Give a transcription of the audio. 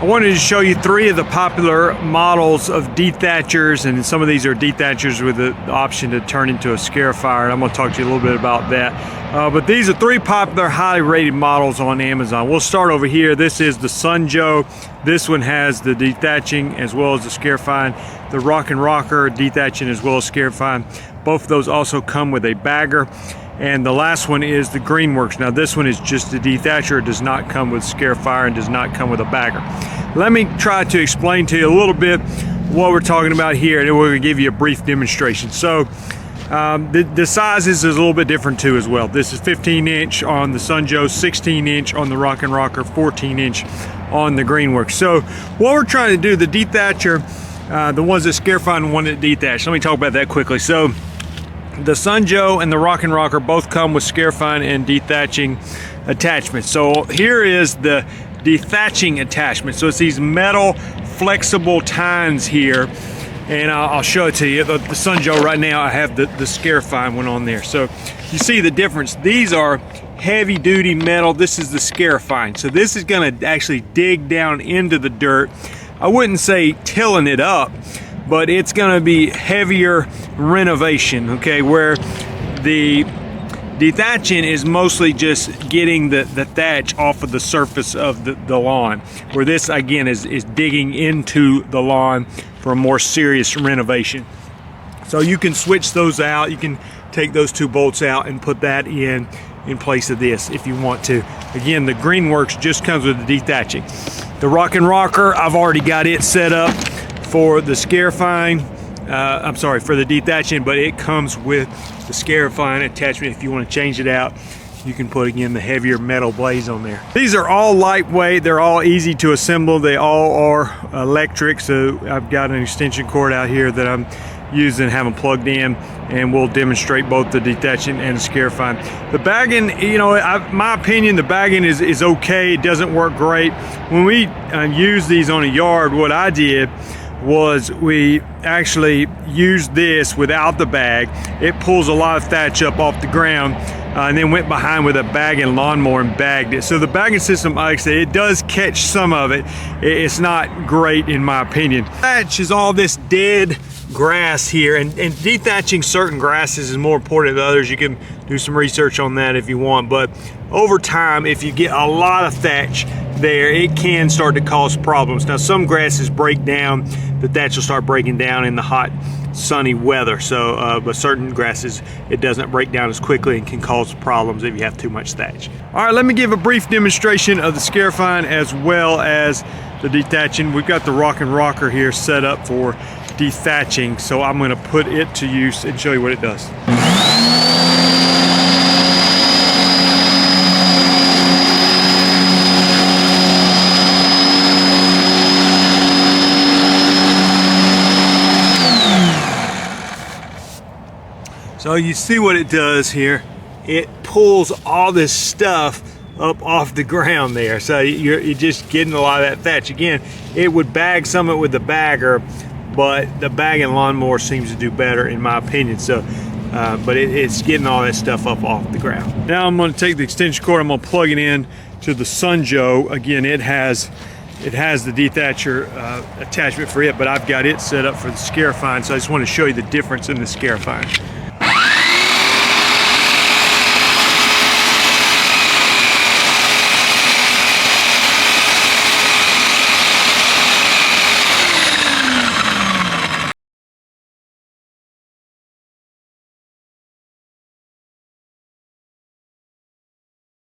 I wanted to show you 3 of the popular models of dethatchers, and some of these are dethatchers with the option to turn into a scarifier, and I'm going to talk to you a little bit about that. But these are 3 popular, highly rated models on Amazon. We'll start over here. This is the Sunjoe. This one has the dethatching as well as the scarifying. The Rock&Rocker dethatching as well as scarifying. Both of those also come with a bagger. And the last one is the Greenworks. Now this one is just a dethatcher. It does not come with Scarifier and does not come with a bagger. Let me try to explain to you a little bit what we're talking about here, and then we're going to give you a brief demonstration. So the sizes is a little bit different too as well. This is 15-inch on the Sunjoe, 16-inch on the Rock&Rocker, 14-inch on the Greenworks. So what we're trying to do, the dethatcher, the ones that scarify and one that dethatch. Let me talk about that quickly. So the Sunjoe and the Rock&Rocker both come with scarifying and dethatching attachments. So here is the dethatching attachment. So it's these metal flexible tines here, and I'll show it to you. The Sunjoe right now, I have the scarifying one on there. So you see the difference. These are heavy duty metal. This is the scarifying. So this is going to actually dig down into the dirt. I wouldn't say tilling it up, but it's going to be heavier renovation, okay, where the dethatching is mostly just getting the thatch off of the surface of the lawn, where this again is digging into the lawn for a more serious renovation. So you can switch those out. You can take those 2 bolts out and put that in place of this if you want to. Again, the Greenworks just comes with the dethatching. The Rock&Rocker, I've already got it set up for the scarifying, I'm sorry, for the dethatching, but it comes with the scarifying attachment. If you want to change it out, you can put again the heavier metal blades on there. These are all lightweight. They're all easy to assemble. They all are electric. So I've got an extension cord out here that I'm using, having plugged in, and we'll demonstrate both the dethatching and the scarifying. The bagging, you know, my opinion, the bagging is okay. It doesn't work great. When we use these on a yard, what I did was we actually used this without the bag. It pulls a lot of thatch up off the ground, and then went behind with a bagging lawnmower and bagged it. So the bagging system, like I said, it does catch some of it. It's not great in my opinion. Thatch is all this dead grass here, and dethatching certain grasses is more important than others. You can do some research on that if you want, but over time, if you get a lot of thatch there, it can start to cause problems. Now some grasses break down, the thatch will start breaking down in the hot sunny weather, so but certain grasses it doesn't break down as quickly and can cause problems if you have too much thatch. All right, let me give a brief demonstration of the scarifying as well as the dethatching. We've got the Rock&Rocker here set up for dethatching, so I'm going to put it to use and show you what it does. So you see what it does here. It pulls all this stuff up off the ground there. So you're just getting a lot of that thatch. Again, it would bag some of it with the bagger, but the bagging lawnmower seems to do better in my opinion. So, but it's getting all that stuff up off the ground. Now I'm going to take the extension cord. I'm going to plug it in to the Sunjoe. Again, it has the dethatcher attachment for it, but I've got it set up for the scarifying. So I just want to show you the difference in the scarifying.